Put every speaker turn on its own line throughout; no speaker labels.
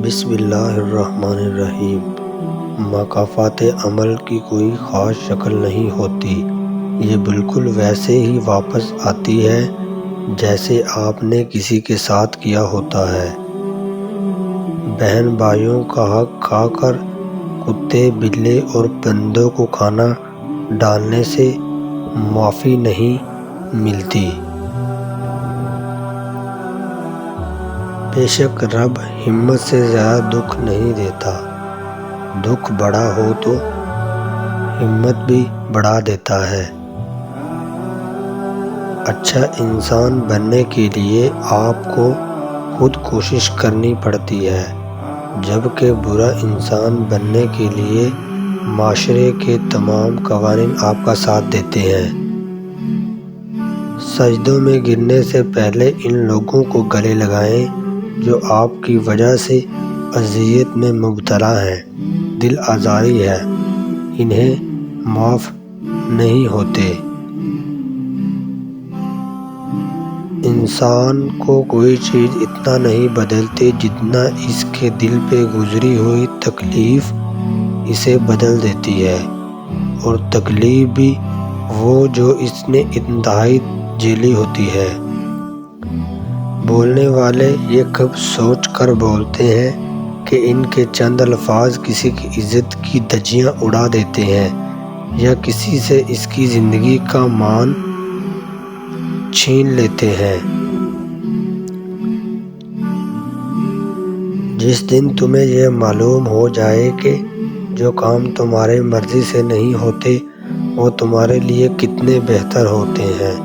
بسم اللہ الرحمن الرحیم۔ مکافات عمل کی کوئی خاص شکل نہیں ہوتی، یہ بالکل ویسے ہی واپس آتی ہے جیسے آپ نے کسی کے ساتھ کیا ہوتا ہے۔ بہن بھائیوں کا حق کھا کر کتے بلے اور پرندوں کو کھانا ڈالنے سے معافی نہیں ملتی۔ بے شک رب ہمت سے زیادہ دکھ نہیں دیتا، دکھ بڑا ہو تو ہمت بھی بڑھا دیتا ہے۔ اچھا انسان بننے کے لیے آپ کو خود کوشش کرنی پڑتی ہے، جبکہ برا انسان بننے کے لیے معاشرے کے تمام قوانین آپ کا ساتھ دیتے ہیں۔ سجدوں میں گرنے سے پہلے ان لوگوں کو گلے لگائیں جو آپ کی وجہ سے اذیت میں مبتلا ہیں، دل آزاری ہے، انہیں معاف نہیں ہوتے۔ انسان کو کوئی چیز اتنا نہیں بدلتی جتنا اس کے دل پہ گزری ہوئی تکلیف اسے بدل دیتی ہے، اور تکلیف بھی وہ جو اس نے انتہائی جھیلی ہوتی ہے۔ بولنے والے یہ کب سوچ کر بولتے ہیں کہ ان کے چند الفاظ کسی کی عزت کی دھجیاں اڑا دیتے ہیں یا کسی سے اس کی زندگی کا مان چھین لیتے ہیں۔ جس دن تمہیں یہ معلوم ہو جائے کہ جو کام تمہاری مرضی سے نہیں ہوتے وہ تمہارے لیے کتنے بہتر ہوتے ہیں،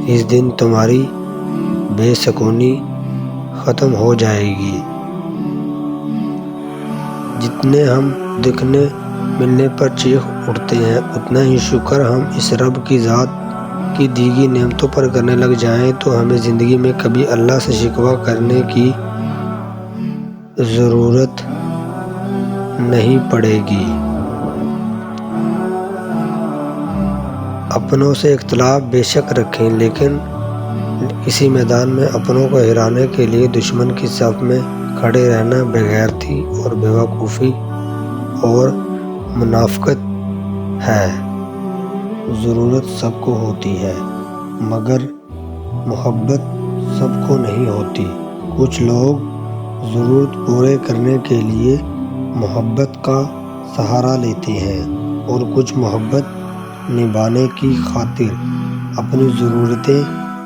اس دن تمہاری بے سکونی ختم ہو جائے گی۔ جتنے ہم دکھنے ملنے پر چیخ اٹھتے ہیں، اتنا ہی شکر ہم اس رب کی ذات کی دی گئی نعمتوں پر کرنے لگ جائیں تو ہمیں زندگی میں کبھی اللہ سے شکوہ کرنے کی ضرورت نہیں پڑے گی۔ اپنوں سے اختلاف بے شک رکھیں، لیکن اسی میدان میں اپنوں کو ہرانے کے لیے دشمن کی صف میں کھڑے رہنا بےغیرتی اور بیوقوفی اور منافقت ہے۔ ضرورت سب کو ہوتی ہے، مگر محبت سب کو نہیں ہوتی۔ کچھ لوگ ضرورت پورے کرنے کے لیے محبت کا سہارا لیتے ہیں، اور کچھ محبت نبھانے کی خاطر اپنی ضرورتیں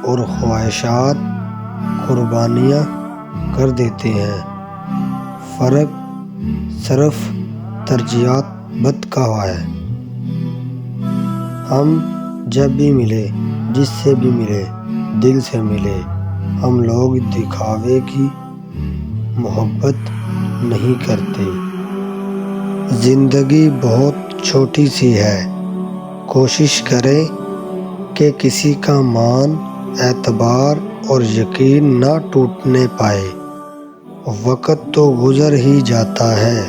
اور خواہشات قربانیاں کر دیتے ہیں۔ فرق صرف ترجیحات کا ہے۔ ہم جب بھی ملے، جس سے بھی ملے، دل سے ملے، ہم لوگ دکھاوے کی محبت نہیں کرتے۔ زندگی بہت چھوٹی سی ہے، کوشش کریں کہ کسی کا مان، اعتبار اور یقین نہ ٹوٹنے پائے۔ وقت تو گزر ہی جاتا ہے،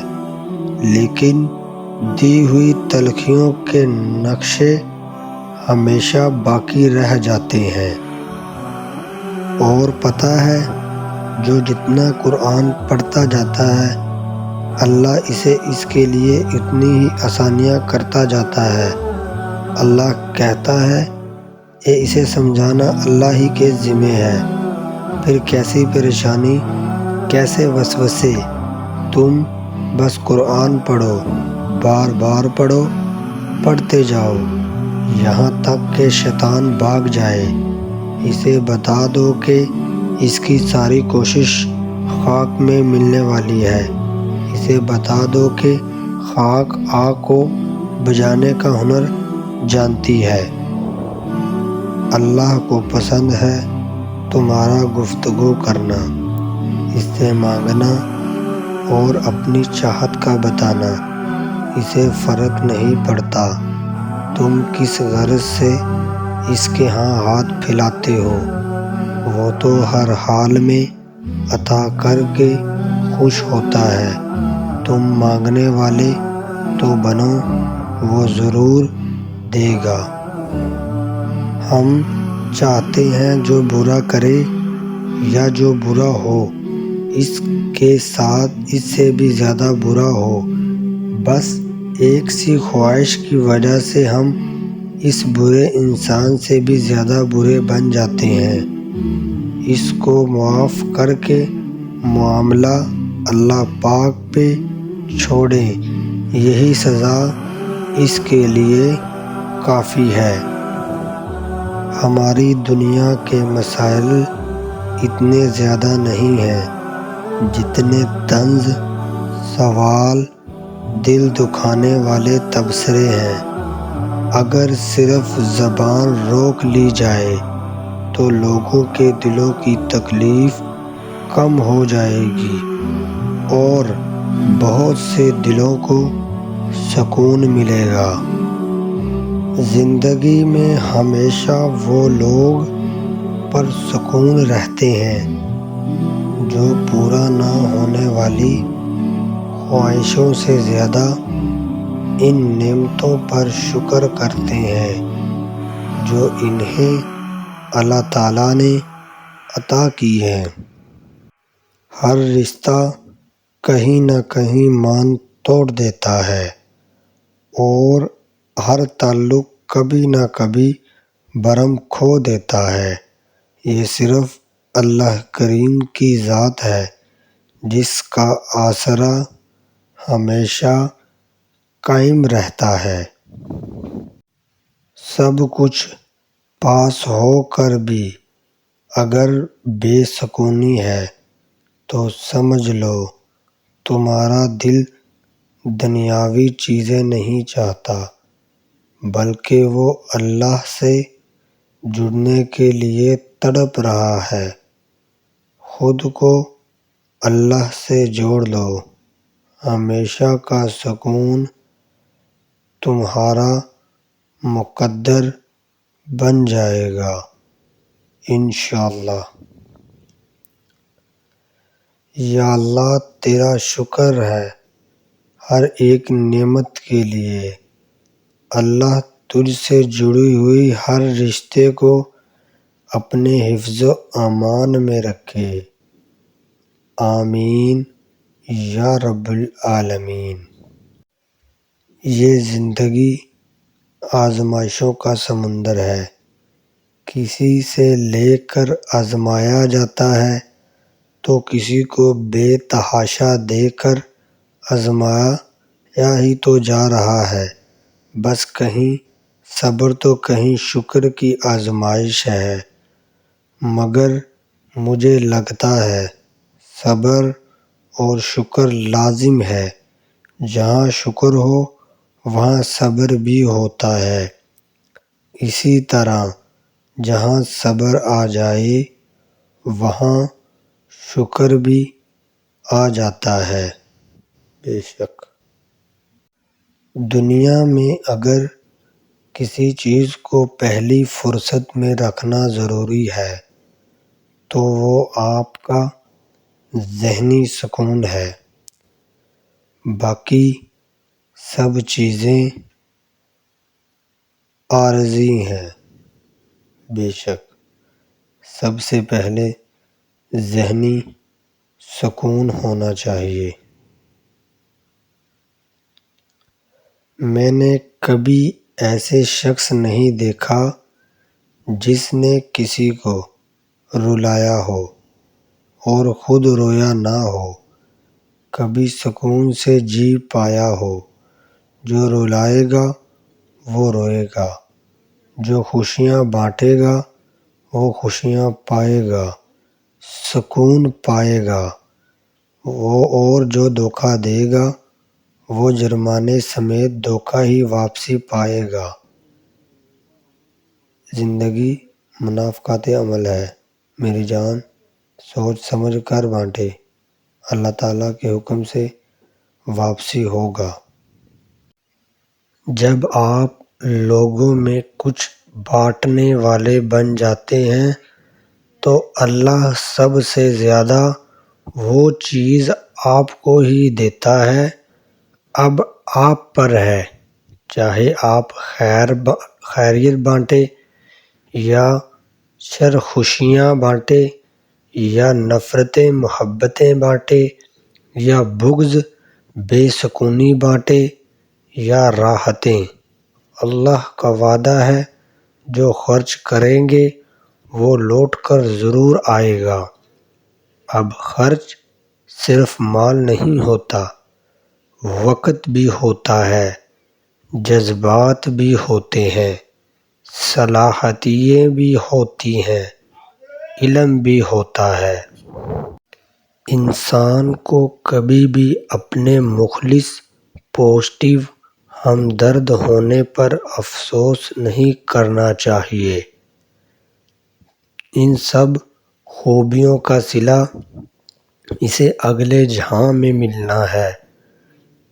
لیکن دی ہوئی تلخیوں کے نقشے ہمیشہ باقی رہ جاتے ہیں۔ اور پتہ ہے، جو جتنا قرآن پڑھتا جاتا ہے، اللہ اسے اس کے لیے اتنی ہی آسانیاں کرتا جاتا ہے۔ اللہ کہتا ہے کہ اسے سمجھانا اللہ ہی کے ذمہ ہے، پھر کیسی پریشانی، کیسے وسوسے، تم بس قرآن پڑھو، بار بار پڑھو، پڑھتے جاؤ، یہاں تک کہ شیطان بھاگ جائے۔ اسے بتا دو کہ اس کی ساری کوشش خاک میں ملنے والی ہے۔ اسے بتا دو کہ خاک آگ کو بجھانے کا ہنر جانتی ہے۔ اللہ کو پسند ہے تمہارا گفتگو کرنا، اس سے مانگنا اور اپنی چاہت کا بتانا۔ اسے فرق نہیں پڑتا تم کس غرض سے اس کے ہاں ہاتھ پھیلاتے ہو، وہ تو ہر حال میں عطا کر کے خوش ہوتا ہے۔ تم مانگنے والے تو بنو، وہ ضرور دے گا۔ ہم چاہتے ہیں جو برا کرے یا جو برا ہو، اس کے ساتھ اس سے بھی زیادہ برا ہو، بس ایک سی خواہش کی وجہ سے ہم اس برے انسان سے بھی زیادہ برے بن جاتے ہیں۔ اس کو معاف کر کے معاملہ اللہ پاک پہ چھوڑیں، یہی سزا اس کے لیے کافی ہے۔ ہماری دنیا کے مسائل اتنے زیادہ نہیں ہیں جتنے طنز، سوال، دل دکھانے والے تبصرے ہیں۔ اگر صرف زبان روک لی جائے تو لوگوں کے دلوں کی تکلیف کم ہو جائے گی اور بہت سے دلوں کو سکون ملے گا۔ زندگی میں ہمیشہ وہ لوگ پرسکون رہتے ہیں جو پورا نہ ہونے والی خواہشوں سے زیادہ ان نعمتوں پر شکر کرتے ہیں جو انہیں اللہ تعالیٰ نے عطا کی ہیں۔ ہر رشتہ کہیں نہ کہیں مان توڑ دیتا ہے اور ہر تعلق کبھی نہ کبھی بھرم کھو دیتا ہے۔ یہ صرف اللہ کریم کی ذات ہے جس کا آسرا ہمیشہ قائم رہتا ہے۔ سب کچھ پاس ہو کر بھی اگر بے سکونی ہے تو سمجھ لو تمہارا دل دنیاوی چیزیں نہیں چاہتا بلکہ وہ اللہ سے جڑنے کے لیے تڑپ رہا ہے۔ خود کو اللہ سے جوڑ لو، ہمیشہ کا سکون تمہارا مقدر بن جائے گا انشاءاللہ۔ یا اللہ تیرا شکر ہے ہر ایک نعمت کے لیے۔ اللہ تجھ سے جڑی ہوئی ہر رشتے کو اپنے حفظ و امان میں رکھے، آمین یا رب العالمین۔ یہ زندگی آزمائشوں کا سمندر ہے، کسی سے لے کر آزمایا جاتا ہے تو کسی کو بے تحاشا دے کر آزمایا ہی تو جا رہا ہے۔ بس کہیں صبر تو کہیں شکر کی آزمائش ہے، مگر مجھے لگتا ہے صبر اور شکر لازم ہے۔ جہاں شکر ہو وہاں صبر بھی ہوتا ہے، اسی طرح جہاں صبر آ جائے وہاں شکر بھی آ جاتا ہے۔ بے شک دنیا میں اگر کسی چیز کو پہلی فرصت میں رکھنا ضروری ہے تو وہ آپ کا ذہنی سکون ہے۔ باقی سب چیزیں عارضی ہیں۔ بے شک سب سے پہلے ذہنی سکون ہونا چاہیے۔ میں نے کبھی ایسے شخص نہیں دیکھا جس نے کسی کو رلایا ہو اور خود رویا نہ ہو، کبھی سکون سے جی پایا ہو۔ جو رلائے گا وہ روئے گا، جو خوشیاں بانٹے گا وہ خوشیاں پائے گا، سکون پائے گا، اور جو دھوکہ دے گا وہ جرمانے سمیت دھوکہ ہی واپسی پائے گا۔ زندگی منافقت عمل ہے میری جان، سوچ سمجھ کر بانٹے، اللہ تعالیٰ کے حکم سے واپسی ہوگا۔ جب آپ لوگوں میں کچھ بانٹنے والے بن جاتے ہیں تو اللہ سب سے زیادہ وہ چیز آپ کو ہی دیتا ہے۔ اب آپ پر ہے، چاہے آپ خیریت بانٹے یا شر خوشیاں بانٹے یا نفرتیں محبتیں بانٹے، یا بغض بے سکونی بانٹے، یا راحتیں۔ اللہ کا وعدہ ہے جو خرچ کریں گے وہ لوٹ کر ضرور آئے گا۔ اب خرچ صرف مال نہیں ہوتا، وقت بھی ہوتا ہے، جذبات بھی ہوتے ہیں، صلاحیتیں بھی ہوتی ہیں، علم بھی ہوتا ہے۔ انسان کو کبھی بھی اپنے مخلص پازیٹیو ہمدرد ہونے پر افسوس نہیں کرنا چاہیے۔ ان سب خوبیوں کا صلہ اسے اگلے جہاں میں ملنا ہے۔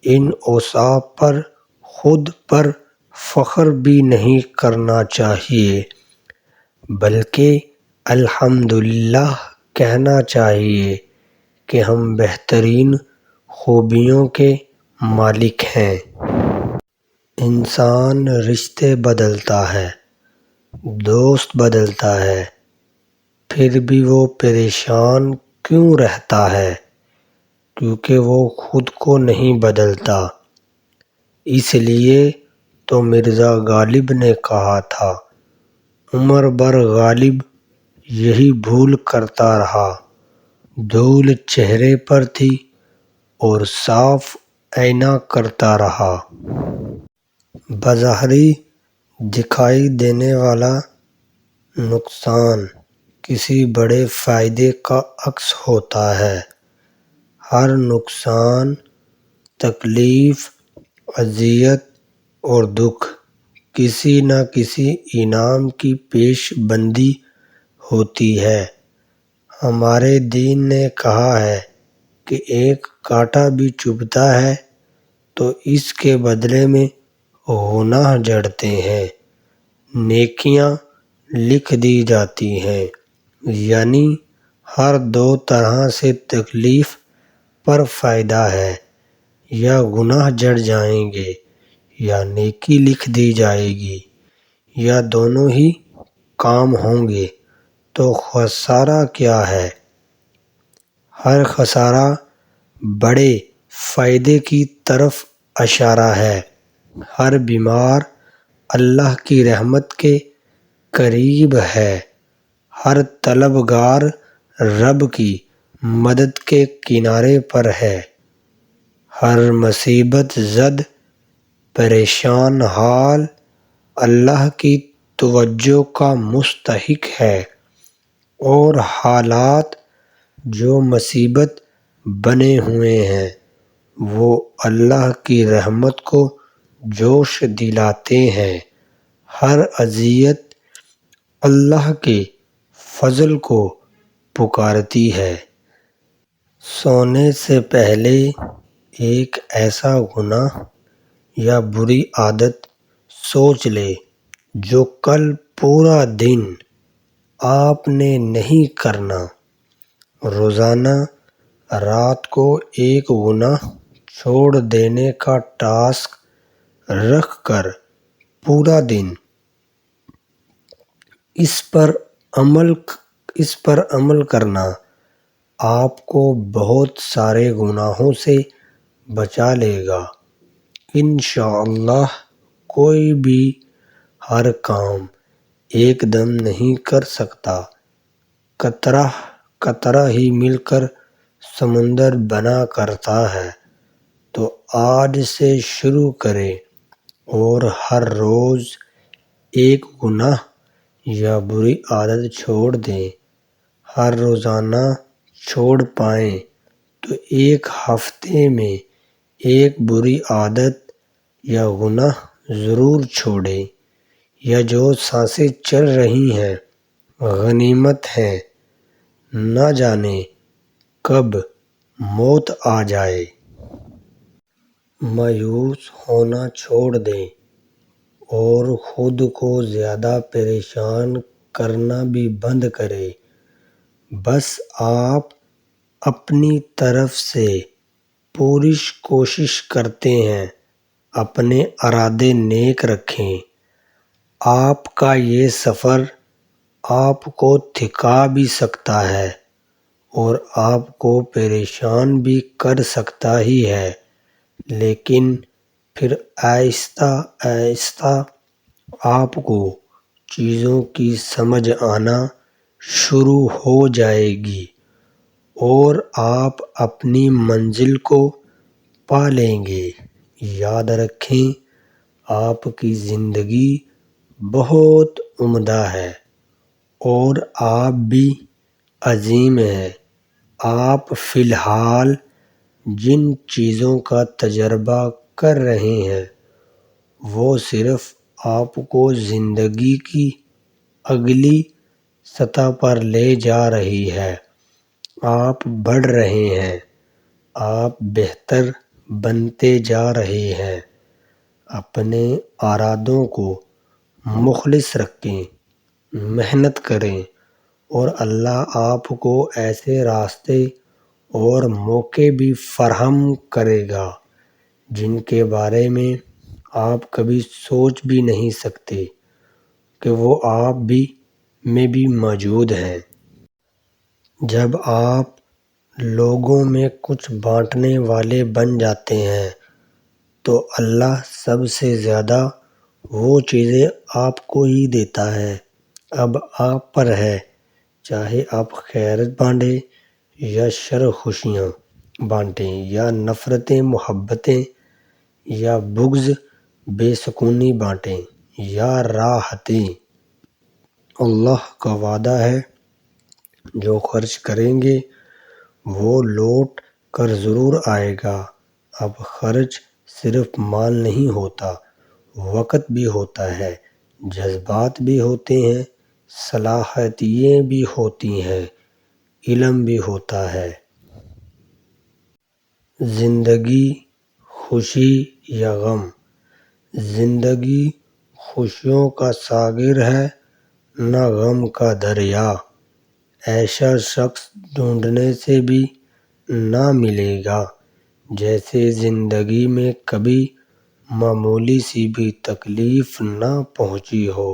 ان اوصاف پر خود پر فخر بھی نہیں کرنا چاہیے، بلکہ الحمدللہ کہنا چاہیے کہ ہم بہترین خوبیوں کے مالک ہیں۔ انسان رشتے بدلتا ہے، دوست بدلتا ہے، پھر بھی وہ پریشان کیوں رہتا ہے؟ کیونکہ وہ خود کو نہیں بدلتا۔ اس لیے تو مرزا غالب نے کہا تھا، عمر بھر غالب یہی بھول کرتا رہا، دھول چہرے پر تھی اور صاف آئینہ کرتا رہا۔ بظاہر دکھائی دینے والا نقصان کسی بڑے فائدے کا عکس ہوتا ہے۔ ہر نقصان، تکلیف، اذیت اور دکھ کسی نہ کسی انعام کی پیش بندی ہوتی ہے۔ ہمارے دین نے کہا ہے کہ ایک کانٹا بھی چبھتا ہے تو اس کے بدلے میں گناہ جڑتے ہیں، نیکیاں لکھ دی جاتی ہیں۔ یعنی ہر دو طرح سے تکلیف پر فائدہ ہے، یا گناہ جڑ جائیں گے یا نیکی لکھ دی جائے گی، یا دونوں ہی کام ہوں گے، تو خسارہ کیا ہے؟ ہر خسارہ بڑے فائدے کی طرف اشارہ ہے۔ ہر بیمار اللہ کی رحمت کے قریب ہے، ہر طلبگار رب کی مدد کے کنارے پر ہے، ہر مصیبت زد پریشان حال اللہ کی توجہ کا مستحق ہے، اور حالات جو مصیبت بنے ہوئے ہیں وہ اللہ کی رحمت کو جوش دلاتے ہیں۔ ہر اذیت اللہ کے فضل کو پکارتی ہے۔ سونے سے پہلے ایک ایسا گناہ یا بری عادت سوچ لیں جو کل پورا دن آپ نے نہیں کرنا۔ روزانہ رات کو ایک گناہ چھوڑ دینے کا ٹاسک رکھ کر پورا دن اس پر عمل کرنا آپ کو بہت سارے گناہوں سے بچا لے گا۔ انشاءاللہ کوئی بھی ہر کام ایک دم نہیں کر سکتا، قطرہ قطرہ ہی مل کر سمندر بنا کرتا ہے۔ تو آج سے شروع کریں اور ہر روز ایک گناہ یا بری عادت چھوڑ دیں۔ ہر روزانہ چھوڑ پائیں تو ایک ہفتے میں ایک بری عادت یا گناہ ضرور چھوڑیں۔ یا جو سانسیں چل رہی ہیں غنیمت ہیں، نہ جانے کب موت آ جائے۔ مایوس ہونا چھوڑ دیں اور خود کو زیادہ پریشان کرنا بھی بند کریں۔ بس آپ اپنی طرف سے پوری کوشش کرتے ہیں، اپنے ارادے نیک رکھیں۔ آپ کا یہ سفر آپ کو تھکا بھی سکتا ہے، اور آپ کو پریشان بھی کر سکتا ہی ہے، لیکن پھر آہستہ آہستہ آپ کو چیزوں کی سمجھ آنا شروع ہو جائے گی اور آپ اپنی منزل کو پا لیں گے۔ یاد رکھیں، آپ کی زندگی بہت عمدہ ہے اور آپ بھی عظیم ہیں۔ آپ فی الحال جن چیزوں کا تجربہ کر رہے ہیں وہ صرف آپ کو زندگی کی اگلی سطح پر لے جا رہی ہے۔ آپ بڑھ رہے ہیں، آپ بہتر بنتے جا رہے ہیں۔ اپنے ارادوں کو مخلص رکھیں، محنت کریں اور اللہ آپ کو ایسے راستے اور موقع بھی فراہم کرے گا جن کے بارے میں آپ کبھی سوچ بھی نہیں سکتے کہ وہ آپ میں بھی موجود ہیں۔ جب آپ لوگوں میں کچھ بانٹنے والے بن جاتے ہیں تو اللہ سب سے زیادہ وہ چیزیں آپ کو ہی دیتا ہے۔ اب آپ پر ہے، چاہے آپ خیرات بانٹیں یا شر خوشیاں بانٹیں یا نفرتیں محبتیں یا بغض بے سکونی بانٹیں یا راحتیں۔ اللہ کا وعدہ ہے جو خرچ کریں گے وہ لوٹ کر ضرور آئے گا۔ اب خرچ صرف مال نہیں ہوتا، وقت بھی ہوتا ہے، جذبات بھی ہوتے ہیں، صلاحیتیں بھی ہوتی ہیں، علم بھی ہوتا ہے۔ زندگی خوشی یا غم؟ زندگی خوشیوں کا ساغر ہے نہ غم کا دریا۔ ایسا شخص ڈھونڈنے سے بھی نہ ملے گا جسے زندگی میں کبھی معمولی سی بھی تکلیف نہ پہنچی ہو،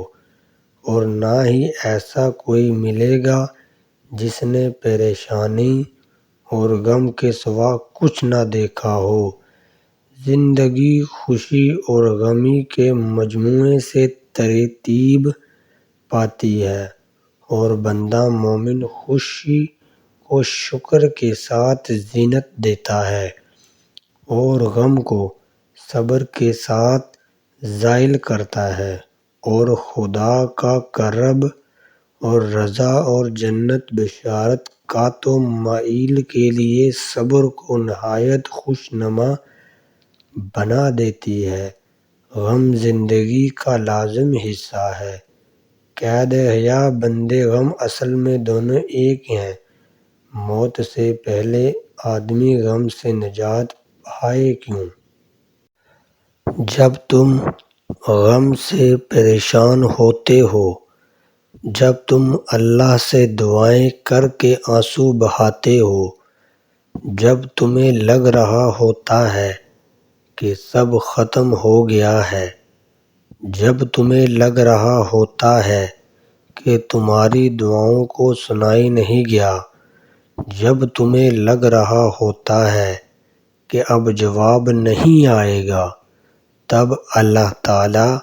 اور نہ ہی ایسا کوئی ملے گا جس نے پریشانی اور غم کے سوا کچھ نہ دیکھا ہو۔ زندگی خوشی اور غم کے مجموعے سے ترتیب پاتی ہے اور بندہ مومن خوشی کو شکر کے ساتھ زینت دیتا ہے اور غم کو صبر کے ساتھ زائل کرتا ہے، اور خدا کا قرب اور رضا اور جنت بشارت کا تو مائل کے لیے صبر کو نہایت خوشنما بنا دیتی ہے۔ غم زندگی کا لازم حصہ ہے۔ قید حیات بند غم اصل میں دونوں ایک ہیں۔ موت سے پہلے آدمی غم سے نجات پائے کیوں؟ جب تم غم سے پریشان ہوتے ہو، جب تم اللہ سے دعائیں کر کے آنسو بہاتے ہو، جب تمہیں لگ رہا ہوتا ہے کہ سب ختم ہو گیا ہے، جب تمہیں لگ رہا ہوتا ہے کہ تمہاری دعاؤں کو سنا ہی نہیں گیا، جب تمہیں لگ رہا ہوتا ہے کہ اب جواب نہیں آئے گا، تب اللہ تعالیٰ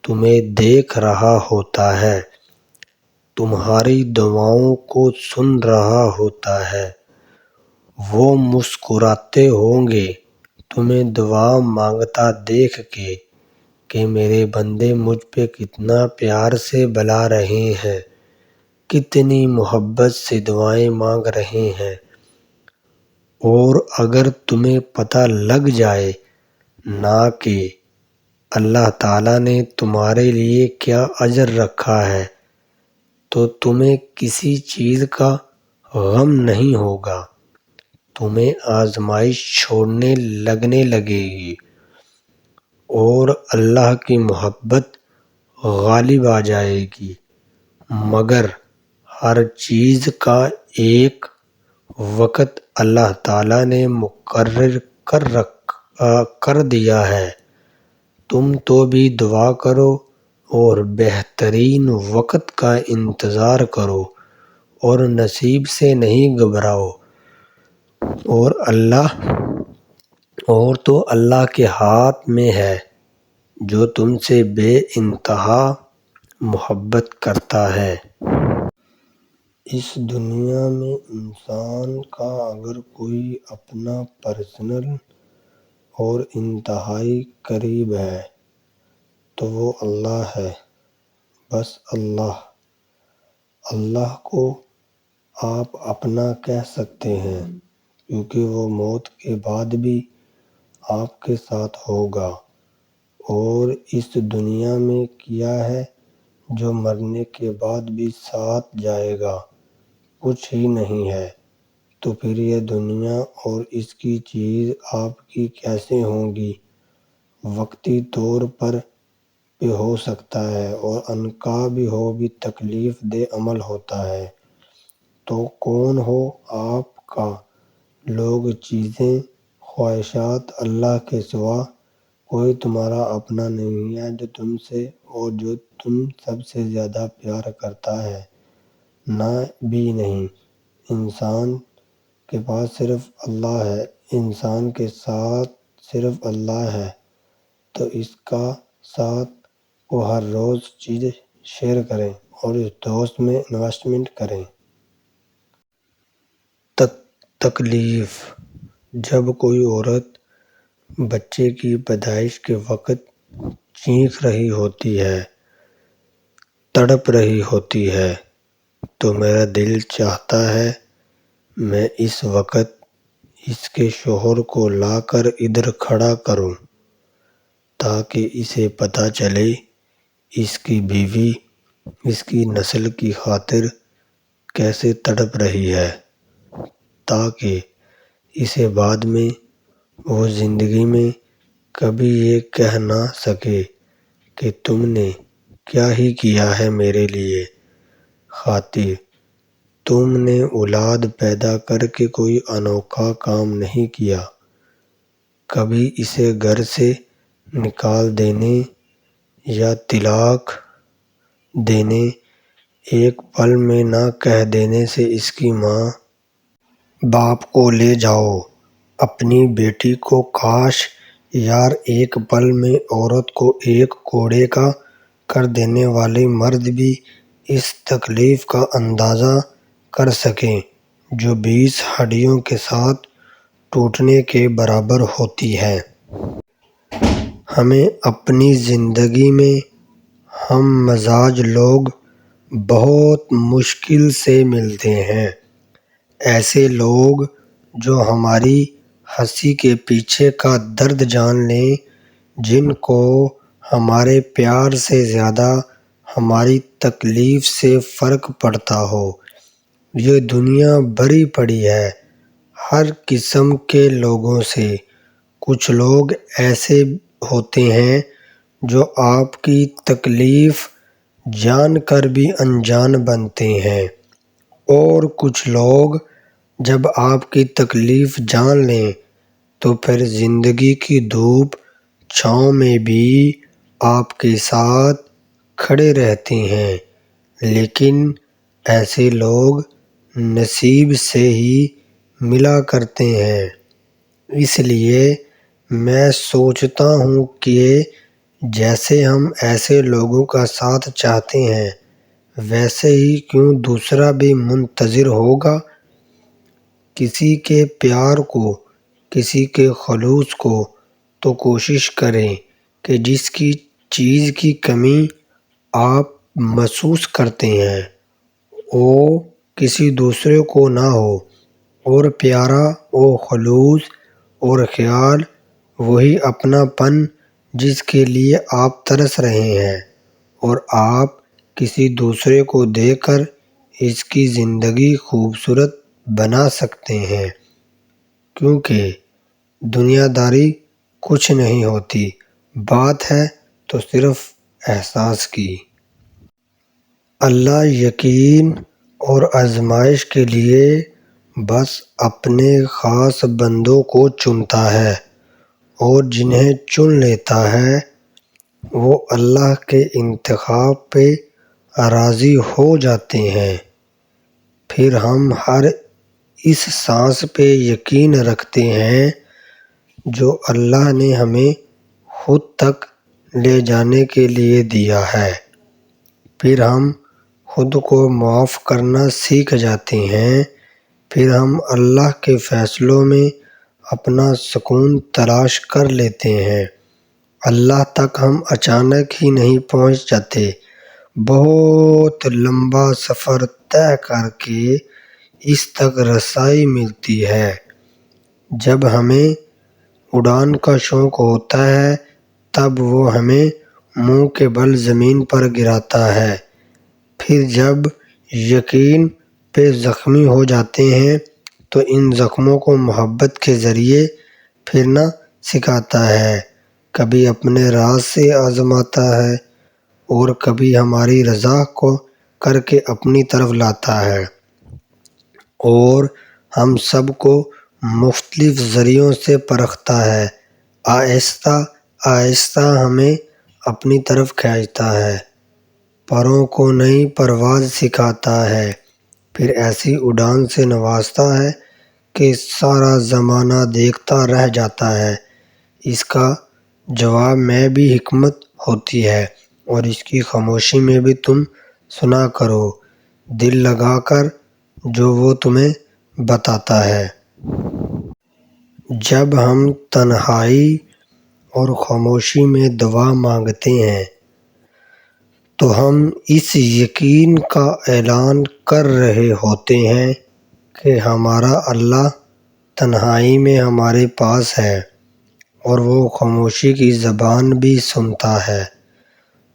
تمہیں دیکھ رہا ہوتا ہے، تمہاری دعاؤں کو سن رہا ہوتا ہے۔ وہ مسکراتے ہوں گے تمہیں دعا مانگتا دیکھ کے کہ میرے بندے مجھ پہ کتنا پیار سے بلا رہے ہیں، کتنی محبت سے دعائیں مانگ رہے ہیں۔ اور اگر تمہیں پتہ لگ جائے نا کہ اللہ تعالیٰ نے تمہارے لیے کیا اجر رکھا ہے، تو تمہیں کسی چیز کا غم نہیں ہوگا، تمہیں آزمائش چھوٹنے لگنے لگے گی اور اللہ کی محبت غالب آ جائے گی۔ مگر ہر چیز کا ایک وقت اللہ تعالیٰ نے مقرر کر دیا ہے۔ تم تو بھی دعا کرو اور بہترین وقت کا انتظار کرو اور نصیب سے نہیں گھبراؤ، اور تو اللہ کے ہاتھ میں ہے جو تم سے بے انتہا محبت کرتا ہے۔ اس دنیا میں انسان کا اگر کوئی اپنا پرسنل اور انتہائی قریب ہے تو وہ اللہ ہے، بس اللہ۔ اللہ کو آپ اپنا کہہ سکتے ہیں کیونکہ وہ موت کے بعد بھی آپ کے ساتھ ہوگا، اور اس دنیا میں کیا ہے جو مرنے کے بعد بھی ساتھ جائے گا؟ کچھ ہی نہیں ہے، تو پھر یہ دنیا اور اس کی چیز آپ کی کیسے ہوں گی؟ وقتی طور پر بھی ہو سکتا ہے اور عنقا ہو بھی تکلیف دہ عمل ہوتا ہے۔ تو کون ہو آپ کا؟ لوگ، چیزیں، خواہشات، اللہ کے سوا کوئی تمہارا اپنا نہیں ہے جو تم سے اور جو تم سب سے زیادہ پیار کرتا ہے، نہ بھی نہیں۔ انسان کے پاس صرف اللہ ہے، انسان کے ساتھ صرف اللہ ہے، تو اس کا ساتھ کو ہر روز چیزیں شیئر کریں اور اس دوست میں انویسٹمنٹ کریں۔ تکلیف: جب کوئی عورت بچے کی پیدائش کے وقت چیخ رہی ہوتی ہے، تڑپ رہی ہوتی ہے، تو میرا دل چاہتا ہے میں اس وقت اس کے شوہر کو لا کر ادھر کھڑا کروں تاکہ اسے پتہ چلے اس کی بیوی اس کی نسل کی خاطر کیسے تڑپ رہی ہے، تاکہ اسے بعد میں وہ زندگی میں کبھی یہ کہہ نہ سکے کہ تم نے کیا ہی کیا ہے میرے لیے خاطر، تم نے اولاد پیدا کر کے کوئی انوکھا کام نہیں کیا۔ کبھی اسے گھر سے نکال دینے یا طلاق دینے، ایک پل میں نہ کہہ دینے سے اس کی ماں باپ کو لے جاؤ اپنی بیٹی کو، کاش یار ایک پل میں عورت کو ایک کوڑے کا کر دینے والے مرد بھی اس تکلیف کا اندازہ کر سکیں جو 20 ہڈیوں کے ساتھ ٹوٹنے کے برابر ہوتی ہے۔ ہمیں اپنی زندگی میں ہم مزاج لوگ بہت مشکل سے ملتے ہیں، ایسے لوگ جو ہماری ہنسی کے پیچھے کا درد جان لیں، جن کو ہمارے پیار سے زیادہ ہماری تکلیف سے فرق پڑتا ہو۔ یہ دنیا بھری پڑی ہے ہر قسم کے لوگوں سے۔ کچھ لوگ ایسے ہوتے ہیں جو آپ کی تکلیف جان کر بھی انجان بنتے ہیں، اور کچھ لوگ جب آپ کی تکلیف جان لیں تو پھر زندگی کی دھوپ چھاؤں میں بھی آپ کے ساتھ کھڑے رہتے ہیں، لیکن ایسے لوگ نصیب سے ہی ملا کرتے ہیں۔ اس لیے میں سوچتا ہوں کہ جیسے ہم ایسے لوگوں کا ساتھ چاہتے ہیں، ویسے ہی کیوں دوسرا بھی منتظر ہوگا؟ کسی کے پیار کو، کسی کے خلوص کو تو کوشش کریں کہ جس چیز کی کمی آپ محسوس کرتے ہیں وہ کسی دوسرے کو نہ ہو، اور پیارا و خلوص اور خیال وہی اپنا پن جس کے لیے آپ ترس رہے ہیں، اور آپ کسی دوسرے کو دے کر اس کی زندگی خوبصورت بنا سکتے ہیں، کیونکہ دنیا داری کچھ نہیں ہوتی، بات ہے تو صرف احساس کی۔ اللہ یقین اور آزمائش کے لیے بس اپنے خاص بندوں کو چنتا ہے، اور جنہیں چن لیتا ہے وہ اللہ کے انتخاب پہ راضی ہو جاتے ہیں۔ پھر ہم ہر اس سانس پہ یقین رکھتے ہیں جو اللہ نے ہمیں خود تک لے جانے کے لیے دیا ہے۔ پھر ہم خود کو معاف کرنا سیکھ جاتے ہیں۔ پھر ہم اللہ کے فیصلوں میں اپنا سکون تلاش کر لیتے ہیں۔ اللہ تک ہم اچانک ہی نہیں پہنچ جاتے، بہت لمبا سفر طے کر کے اس تک رسائی ملتی ہے۔ جب ہمیں اڑان کا شوق ہوتا ہے تب وہ ہمیں منہ کے بل زمین پر گراتا ہے۔ پھر جب یقین پہ زخمی ہو جاتے ہیں تو ان زخموں کو محبت کے ذریعے پھرنا سکھاتا ہے، کبھی اپنے راز سے آزماتا ہے اور کبھی ہماری رضا کو کر کے اپنی طرف لاتا ہے، اور ہم سب کو مختلف ذریعوں سے پرکھتا ہے، آہستہ آہستہ ہمیں اپنی طرف کھینچتا ہے، پروں کو نئی پرواز سکھاتا ہے، پھر ایسی اڑان سے نوازتا ہے کہ سارا زمانہ دیکھتا رہ جاتا ہے۔ اس کا جواب میں بھی حکمت ہوتی ہے اور اس کی خاموشی میں بھی تم سنا کرو، دل لگا کر جو وہ تمہیں بتاتا ہے۔ جب ہم تنہائی اور خاموشی میں دعا مانگتے ہیں تو ہم اس یقین کا اعلان کر رہے ہوتے ہیں کہ ہمارا اللہ تنہائی میں ہمارے پاس ہے اور وہ خاموشی کی زبان بھی سنتا ہے۔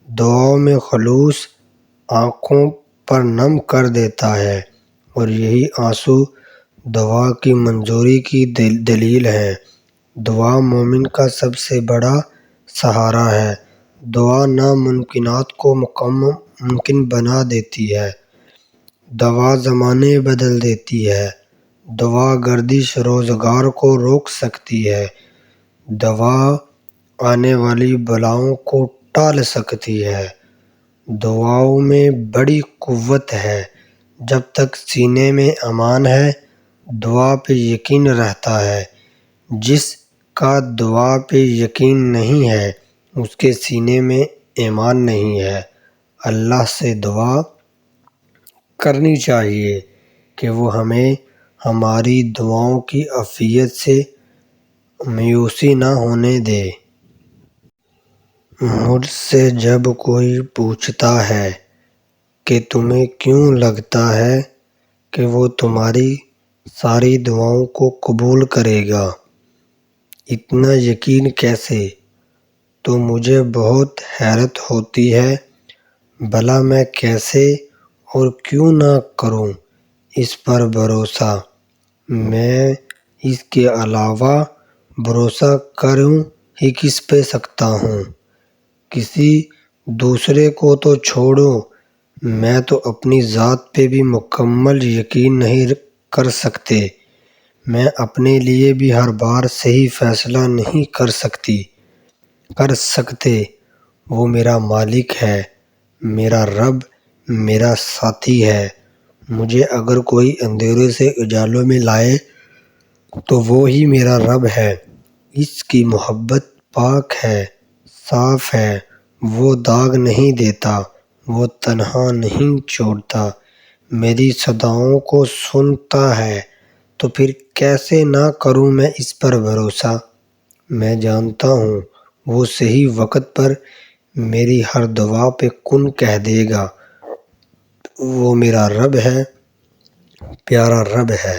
دعاؤں میں خلوص آنکھوں پر نم کر دیتا ہے اور یہی آنسو دعا کی منظوری کی دلیل ہے۔ دعا مومن کا سب سے بڑا سہارا ہے۔ دعا ناممکنات کو ممکن بنا دیتی ہے۔ دعا زمانے بدل دیتی ہے۔ دعا گردش روزگار کو روک سکتی ہے۔ دعا آنے والی بلاؤں کو ٹال سکتی ہے۔ دعاؤں میں بڑی قوت ہے۔ جب تک سینے میں ایمان ہے دعا پہ یقین رہتا ہے۔ جس کا دعا پہ یقین نہیں ہے اس کے سینے میں ایمان نہیں ہے۔ اللہ سے دعا کرنی چاہیے کہ وہ ہمیں ہماری دعاؤں کی عافیت سے مایوسی نہ ہونے دے۔ مجھ سے جب کوئی پوچھتا ہے کہ تمہیں کیوں لگتا ہے کہ وہ تمہاری ساری دعاؤں کو قبول کرے گا، اتنا یقین کیسے، تو مجھے بہت حیرت ہوتی ہے۔ بھلا میں کیسے اور کیوں نہ کروں اس پر بھروسہ؟ میں اس کے علاوہ بھروسہ کروں ہی کس پہ سکتا ہوں؟ کسی دوسرے کو تو چھوڑو، میں تو اپنی ذات پہ بھی مکمل یقین نہیں کر سکتے۔ میں اپنے لیے بھی ہر بار صحیح فیصلہ نہیں کر سکتے۔ وہ میرا مالک ہے، میرا رب، میرا ساتھی ہے۔ مجھے اگر کوئی اندھیرے سے اجالوں میں لائے تو وہ ہی میرا رب ہے۔ اس کی محبت پاک ہے، صاف ہے، وہ داغ نہیں دیتا، وہ تنہا نہیں چھوڑتا، میری صداؤں کو سنتا ہے۔ تو پھر کیسے نہ کروں میں اس پر بھروسہ؟ میں جانتا ہوں وہ صحیح وقت پر میری ہر دعا پہ کن کہہ دے گا۔ وہ میرا رب ہے، پیارا رب ہے۔